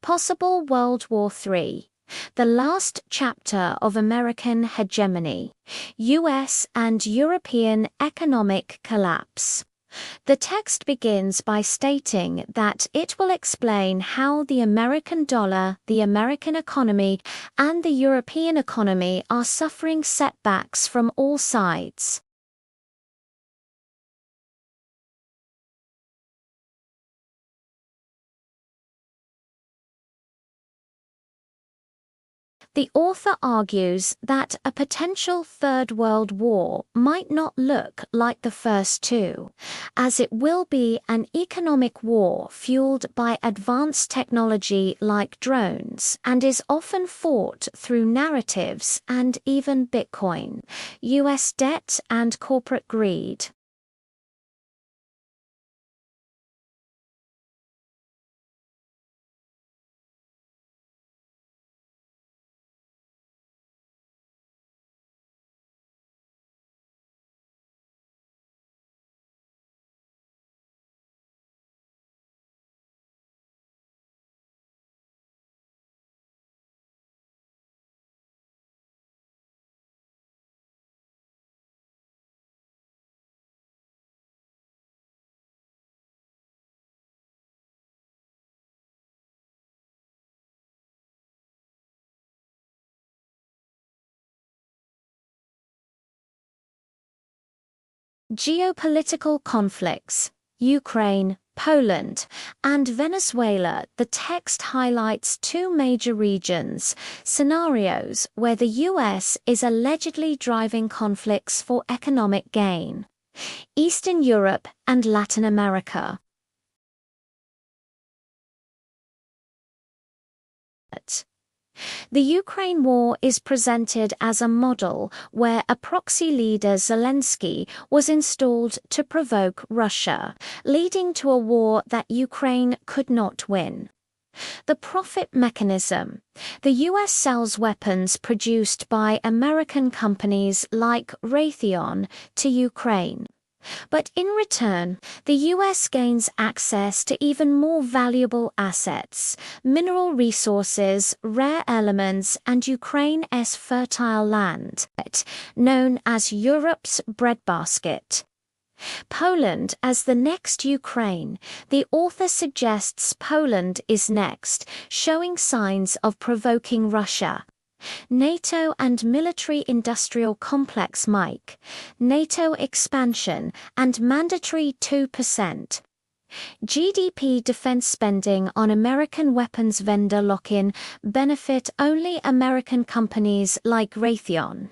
Possible World War III. The last chapter of American hegemony, US and European economic collapse. The text begins by stating that it will explain how the American dollar, the American economy, and the European economy are suffering setbacks from all sides. The author argues that a potential Third World War might not look like the first two, as it will be an economic war fueled by advanced technology like drones and is often fought through narratives and even Bitcoin, US debt and corporate greed. Geopolitical conflicts, Ukraine, Poland, and Venezuela. The text highlights two major regions, scenarios where the US is allegedly driving conflicts for economic gain. Eastern Europe and Latin America. The Ukraine war is presented as a model where a proxy leader Zelensky was installed to provoke Russia, leading to a war that Ukraine could not win. The profit mechanism. The US sells weapons produced by American companies like Raytheon to Ukraine. But in return, the US gains access to even more valuable assets, mineral resources, rare elements, and Ukraine's fertile land, known as Europe's breadbasket. Poland as the next Ukraine. The author suggests Poland is next, showing signs of provoking Russia. NATO and military-industrial complex Mike, NATO expansion and mandatory 2%. GDP defense spending on American weapons vendor lock-in benefit only American companies like Raytheon.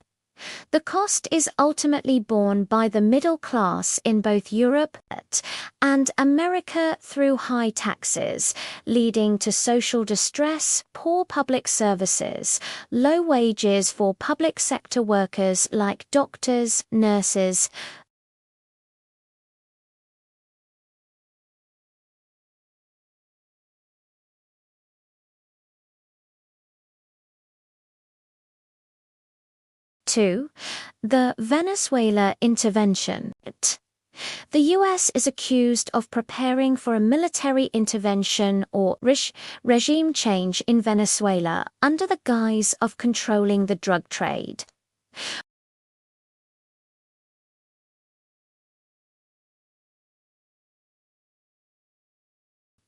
The cost is ultimately borne by the middle class in both Europe and America through high taxes, leading to social distress, poor public services, low wages for public sector workers like doctors, nurses, The Venezuela intervention. The US is accused of preparing for a military intervention or regime change in Venezuela under the guise of controlling the drug trade.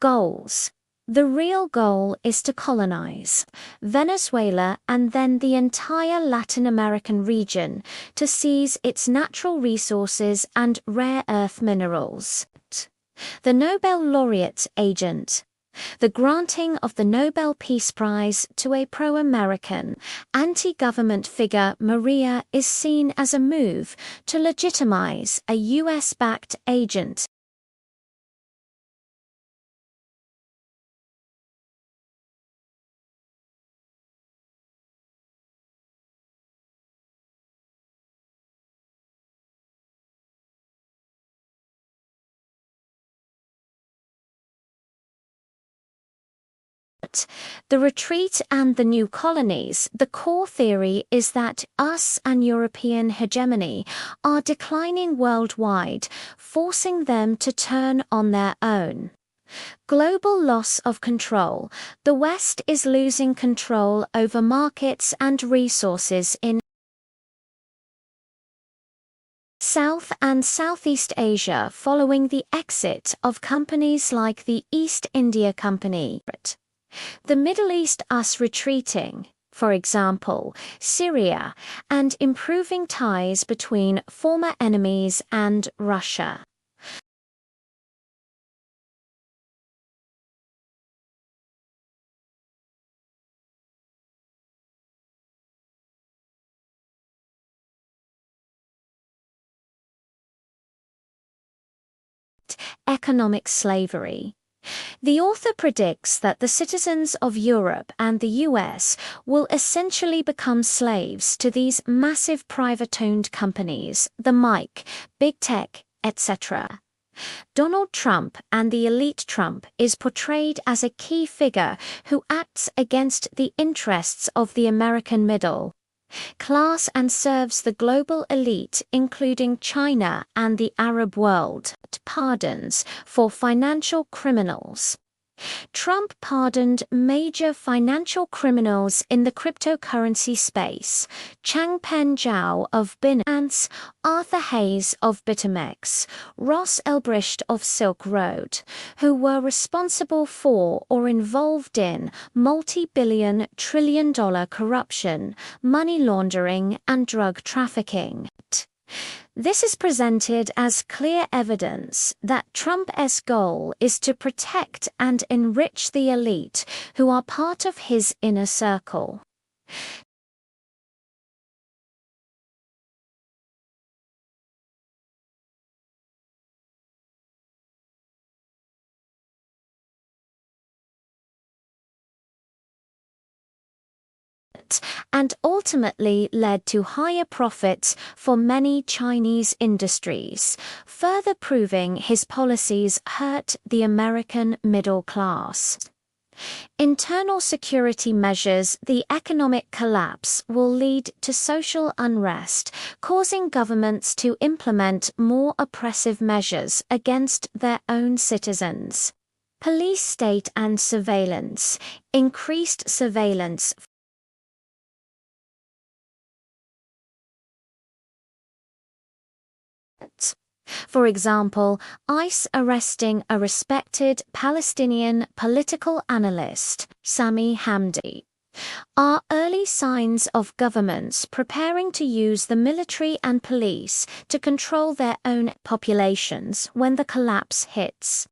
Goals. The real goal is to colonize Venezuela and then the entire Latin American region, to seize its natural resources and rare earth minerals. The Nobel laureate agent. The granting of the Nobel Peace Prize to a pro-American, anti-government figure Maria is seen as a move to legitimize a US-backed agent. The retreat and the new colonies. The core theory is that US and European hegemony are declining worldwide, forcing them to turn on their own. Global loss of control. The West is losing control over markets and resources in South and Southeast Asia following the exit of companies like the East India Company. The Middle East us retreating, for example, Syria, and improving ties between former enemies and Russia. Economic slavery. The author predicts that the citizens of Europe and the US will essentially become slaves to these massive private-owned companies, the Mike, Big Tech, etc. Donald Trump and the elite Trump is portrayed as a key figure who acts against the interests of the American middle class and serves the global elite, including China and the Arab world, pardons for financial criminals. Trump pardoned major financial criminals in the cryptocurrency space, Changpeng Zhao of Binance, Arthur Hayes of BitMEX, Ross Ulbricht of Silk Road, who were responsible for or involved in multi-billion, trillion-dollar corruption, money laundering, and drug trafficking. This is presented as clear evidence that Trump's goal is to protect and enrich the elite who are part of his inner circle. And ultimately led to higher profits for many Chinese industries, further proving his policies hurt the American middle class. Internal security measures. The economic collapse will lead to social unrest, causing governments to implement more oppressive measures against their own citizens. Police state and surveillance. Increased surveillance. For example, ICE arresting a respected Palestinian political analyst, Sami Hamdi, are early signs of governments preparing to use the military and police to control their own populations when the collapse hits.